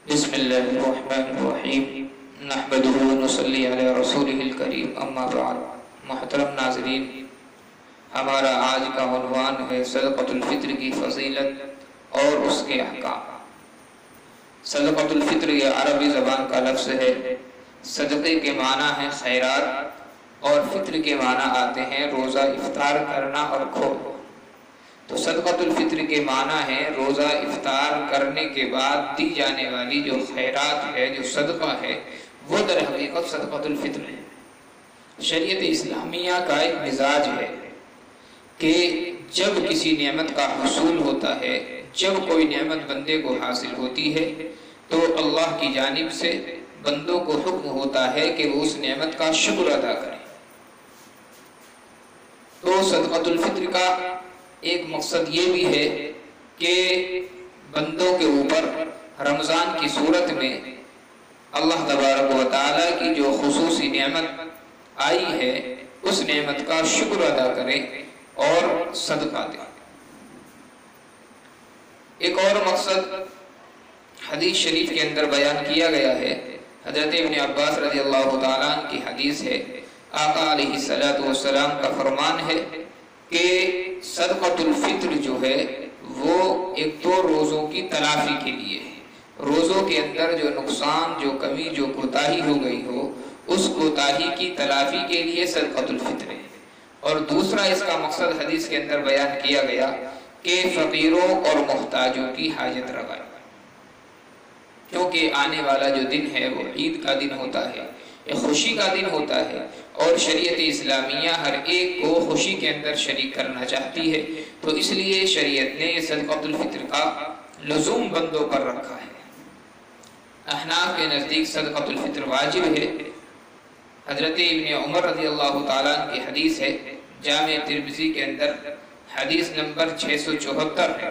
بسم اللہ الرحمن الرحیم نحمدہ و نصلی علی رسولہ الکریم اما بعد۔ محترم ناظرین، ہمارا آج کا عنوان ہے صدقۃ الفطر کی فضیلت اور اس کے احکام۔ صدقۃ الفطر یہ عربی زبان کا لفظ ہے۔ صدقے کے معنی ہے خیرات اور فطر کے معنی آتے ہیں روزہ افطار کرنا اور کھول۔ تو صدقۃ الفطر کے معنی ہے روزہ افطار کرنے کے بعد دی جانے والی جو خیرات ہے، جو صدقہ ہے، وہ در حقیقت صدقۃ الفطر ہے۔ شریعت اسلامیہ کا ایک مزاج ہے کہ جب کسی نعمت کا حصول ہوتا ہے، جب کوئی نعمت بندے کو حاصل ہوتی ہے تو اللہ کی جانب سے بندوں کو حکم ہوتا ہے کہ وہ اس نعمت کا شکر ادا کریں۔ تو صدقۃ الفطر کا ایک مقصد یہ بھی ہے کہ بندوں کے اوپر رمضان کی صورت میں اللہ تبارک و تعالیٰ کی جو خصوصی نعمت آئی ہے اس نعمت کا شکر ادا کریں اور صدقہ دیں۔ ایک اور مقصد حدیث شریف کے اندر بیان کیا گیا ہے۔ حضرت ابن عباس رضی اللہ تعالیٰ عنہ کی حدیث ہے۔ آقا علیہ السلام کا فرمان ہے کہ صدقۃ الفطر جو ہے وہ ایک تو روزوں کی تلافی کے لیے ہے۔ روزوں کے اندر جو نقصان، جو کمی، جو کوتاہی ہو گئی ہو، اس کوتاہی کی تلافی کے لیے صدقۃ الفطر ہے۔ اور دوسرا اس کا مقصد حدیث کے اندر بیان کیا گیا کہ فقیروں اور محتاجوں کی حاجت روائی، کیونکہ آنے والا جو دن ہے وہ عید کا دن ہوتا ہے، ایک خوشی کا دن ہوتا ہے، اور شریعت اسلامیہ ہر ایک کو خوشی کے اندر شریک کرنا چاہتی ہے۔ تو اس لیے شریعت نے یہ صدقۃ الفطر کا لزوم بندوں پر رکھا ہے۔ احناف کے نزدیک صدقۃ الفطر واجب ہے۔ حضرت ابن عمر رضی اللہ تعالیٰ عنہ کی حدیث ہے، جامع ترمذی کے اندر حدیث نمبر 674 ہے۔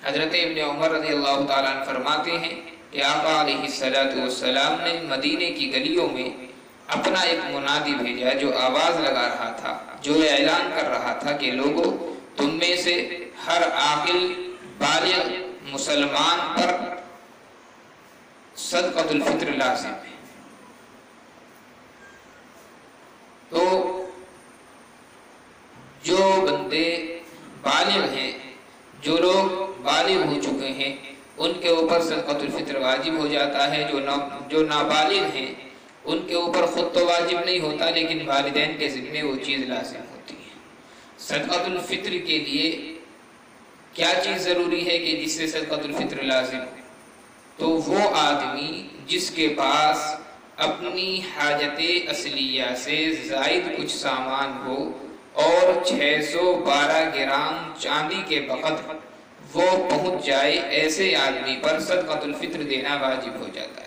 حضرت ابن عمر رضی اللہ تعالیٰ عنہ فرماتے ہیں کہ آقا علیہ السلام نے مدینے کی گلیوں میں اپنا ایک منادی بھیجا جو آواز لگا رہا تھا، جو اعلان کر رہا تھا کہ لوگوں، تم میں سے ہر عاقل بالغ مسلمان پر صدقۃ الفطر لازم ہے۔ تو جو بندے بالغ ہیں، جو لوگ بالغ ہو چکے ہیں، ان کے اوپر صدقۃ الفطر واجب ہو جاتا ہے۔ جو نابالغ ہیں ان کے اوپر خود تو واجب نہیں ہوتا، لیکن والدین کے ذمے وہ چیز لازم ہوتی ہے۔ صدقۃ الفطر کے لیے کیا چیز ضروری ہے کہ جس سے صدقۃ الفطر لازم ہو؟ تو وہ آدمی جس کے پاس اپنی حاجت اصلیہ سے زائد کچھ سامان ہو اور 612 گرام چاندی کے بقدر وہ پہنچ جائے، ایسے آدمی پر صدقۃ الفطر دینا واجب ہو جاتا ہے۔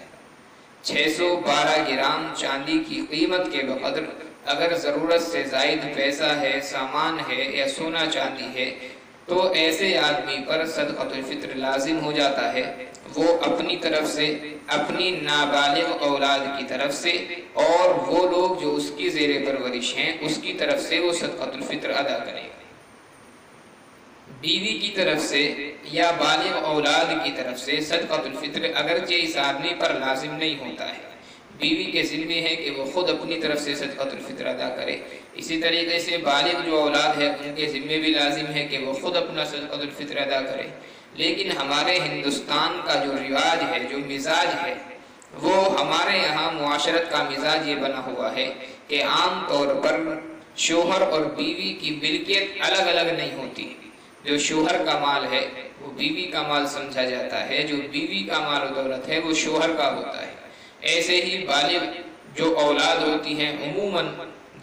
612 گرام چاندی کی قیمت کے بقدر اگر ضرورت سے زائد پیسہ ہے، سامان ہے یا سونا چاندی ہے، تو ایسے آدمی پر صدقۃ الفطر لازم ہو جاتا ہے۔ وہ اپنی طرف سے، اپنی نابالغ اولاد کی طرف سے، اور وہ لوگ جو اس کی زیر پرورش ہیں اس کی طرف سے وہ صدقۃ الفطر ادا کرے گا۔ بیوی کی طرف سے یا بالغ اولاد کی طرف سے صدقۃ الفطر اگرچہ اس آدمی پر لازم نہیں ہوتا ہے، بیوی کے ذمہ ہے کہ وہ خود اپنی طرف سے صدقۃ الفطر ادا کرے۔ اسی طریقے سے بالغ جو اولاد ہے ان کے ذمہ بھی لازم ہے کہ وہ خود اپنا صدقۃ الفطر ادا کرے۔ لیکن ہمارے ہندوستان کا جو رواج ہے، جو مزاج ہے، وہ ہمارے یہاں معاشرت کا مزاج یہ بنا ہوا ہے کہ عام طور پر شوہر اور بیوی کی ملکیت الگ الگ نہیں ہوتی۔ جو شوہر کا مال ہے وہ بیوی کا مال سمجھا جاتا ہے، جو بیوی کا مال و دولت ہے وہ شوہر کا ہوتا ہے۔ ایسے ہی بالغ جو اولاد ہوتی ہیں عموماً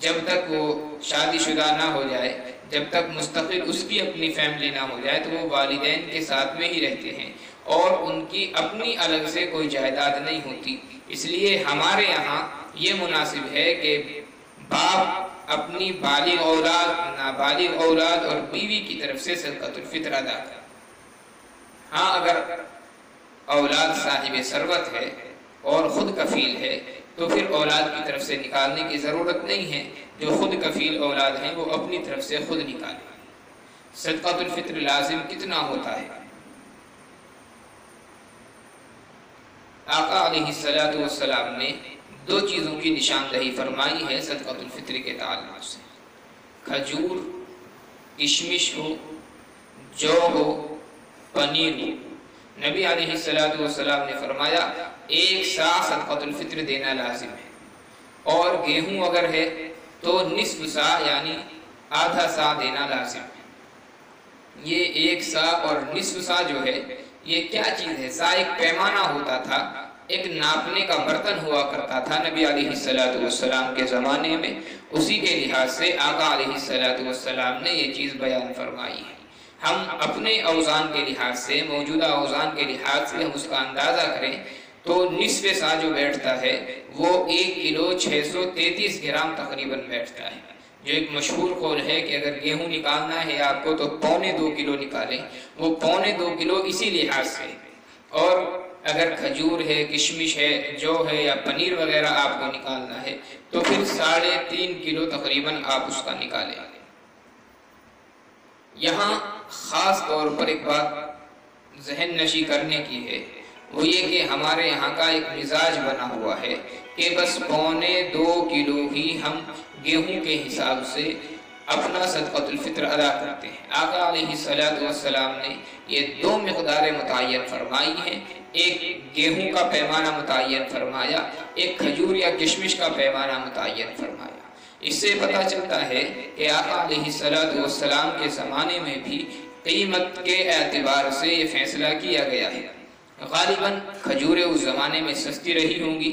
جب تک وہ شادی شدہ نہ ہو جائے، جب تک مستقل اس کی اپنی فیملی نہ ہو جائے، تو وہ والدین کے ساتھ میں ہی رہتے ہیں اور ان کی اپنی الگ سے کوئی جائیداد نہیں ہوتی۔ اس لیے ہمارے یہاں یہ مناسب ہے کہ باپ اپنی بالغ اولاد، نابالغ اولاد اور بیوی کی طرف سے صدقۃ الفطر ادا کرے۔ ہاں، اگر اولاد صاحب ثروت ہے اور خود کفیل ہے تو پھر اولاد کی طرف سے نکالنے کی ضرورت نہیں ہے۔ جو خود کفیل اولاد ہیں وہ اپنی طرف سے خود نکالیں۔ صدقۃ الفطر لازم کتنا ہوتا ہے؟ آقا علیہ السلام نے دو چیزوں کی نشاندہی فرمائی ہے صدقۃ الفطر کے تعلق سے، کھجور، کشمش ہو، جو ہو، پنیر ہو۔ نبی علیہ السلام نے فرمایا ایک سا صدقۃ الفطر دینا لازم ہے، اور گیہوں اگر ہے تو نصف سا یعنی آدھا سا دینا لازم ہے۔ یہ ایک سا اور نصف سا جو ہے یہ کیا چیز ہے؟ سا ایک پیمانہ ہوتا تھا، ایک ناپنے کا برتن ہوا کرتا تھا نبی علیہ السلام کے زمانے میں، اسی کے لحاظ سے آقا علیہ السلام نے یہ چیز بیان فرمائی ہے۔ ہم اپنے اوزان کے لحاظ سے، موجودہ اوزان کے لحاظ سے ہم اس کا اندازہ کریں تو نصف سا جو بیٹھتا ہے وہ 1 کلو 633 گرام تقریباً بیٹھتا ہے۔ جو ایک مشہور قول ہے کہ اگر گیہوں نکالنا ہے آپ کو تو 1.25 کلو نکالیں، وہ 1.25 کلو اسی لحاظ سے۔ اور اگر کھجور ہے، کشمش ہے، جو ہے یا پنیر وغیرہ آپ کو نکالنا ہے تو پھر 3.5 کلو تقریباً آپ اس کا نکالیں۔ یہاں خاص طور پر ایک بات ذہن نشی کرنے کی ہے، وہ یہ کہ ہمارے یہاں کا ایک مزاج بنا ہوا ہے کہ بس 1.25 کلو ہی ہم گیہوں کے حساب سے اپنا صدقۃ الفطر ادا کرتے ہیں۔ آقا علیہ السلام نے یہ 2 مقداریں متعین فرمائی ہیں، ایک گیہوں کا پیمانہ متعین فرمایا، ایک کھجور یا کشمش کا پیمانہ متعین فرمایا۔ اس سے پتہ چلتا ہے کہ آقا علیہ السلام کے زمانے میں بھی قیمت کے اعتبار سے یہ فیصلہ کیا گیا ہے۔ غالباً کھجوریں اس زمانے میں سستی رہی ہوں گی،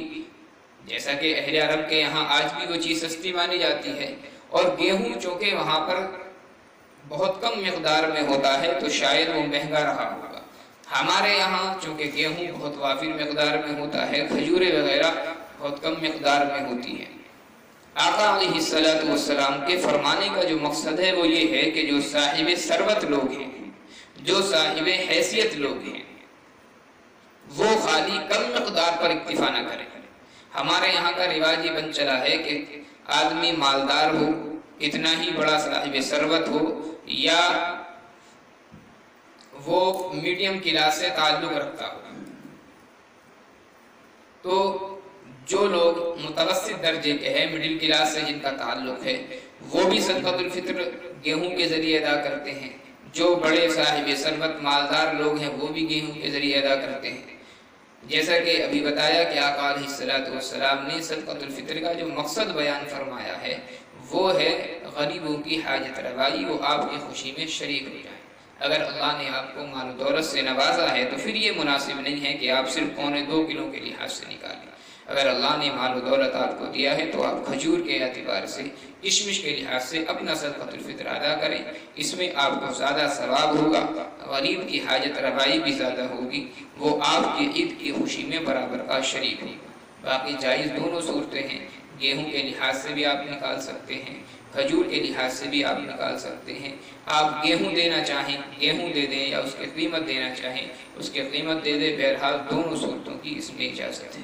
جیسا کہ اہل عرب کے یہاں آج بھی وہ چیز سستی مانی جاتی ہے، اور گیہوں چونکہ وہاں پر بہت کم مقدار میں ہوتا ہے تو شاید وہ مہنگا رہا ہوگا۔ ہمارے یہاں چونکہ گیہوں بہت وافر مقدار میں ہوتا ہے، کھجوریں وغیرہ بہت کم مقدار میں ہوتی ہیں۔ آقا علیہ السلام کے فرمانے کا جو مقصد ہے وہ یہ ہے کہ جو صاحب ثروت لوگ ہیں، جو صاحب حیثیت لوگ ہیں، وہ خالی کم مقدار پر اکتفا نہ کریں۔ ہمارے یہاں کا رواج یہ بن چلا ہے کہ آدمی مالدار ہو، اتنا ہی بڑا صاحب ثروت ہو، یا وہ میڈیم کلاس سے تعلق رکھتا ہو، تو جو لوگ متوسط درجے کے ہیں، مڈل کلاس سے جن کا تعلق ہے، وہ بھی صدقۃ الفطر گیہوں کے ذریعے ادا کرتے ہیں۔ جو بڑے صاحب ثروت مالدار لوگ ہیں وہ بھی گیہوں کے ذریعے ادا کرتے ہیں۔ جیسا کہ ابھی بتایا کہ آقا علیہ السلام نے صدقۃ الفطر کا جو مقصد بیان فرمایا ہے وہ ہے غریبوں کی حاجت روائی، وہ آپ کی خوشی میں شریک ہو جائیں۔ اگر اللہ نے آپ کو مال و دولت سے نوازا ہے تو پھر یہ مناسب نہیں ہے کہ آپ صرف 1.25 کلو کے لحاظ سے نکالیں۔ اگر اللہ نے مال و دولت آپ کو دیا ہے تو آپ کھجور کے اعتبار سے، کشمش کے لحاظ سے اپنا صدقۃ الفطر ادا کریں، اس میں آپ کو زیادہ ثواب ہوگا، غریب کی حاجت روائی بھی زیادہ ہوگی، وہ آپ کی عید کی خوشی میں برابر کا شریک ہوگا۔ باقی جائز دونوں صورتیں ہیں، گیہوں کے لحاظ سے بھی آپ نکال سکتے ہیں، کھجور کے لحاظ سے بھی آپ نکال سکتے ہیں۔ آپ گیہوں دینا چاہیں گیہوں دے دیں، یا اس کی قیمت دینا چاہیں اس کی قیمت دے دیں، بہرحال دونوں صورتوں کی اس میں اجازت ہے۔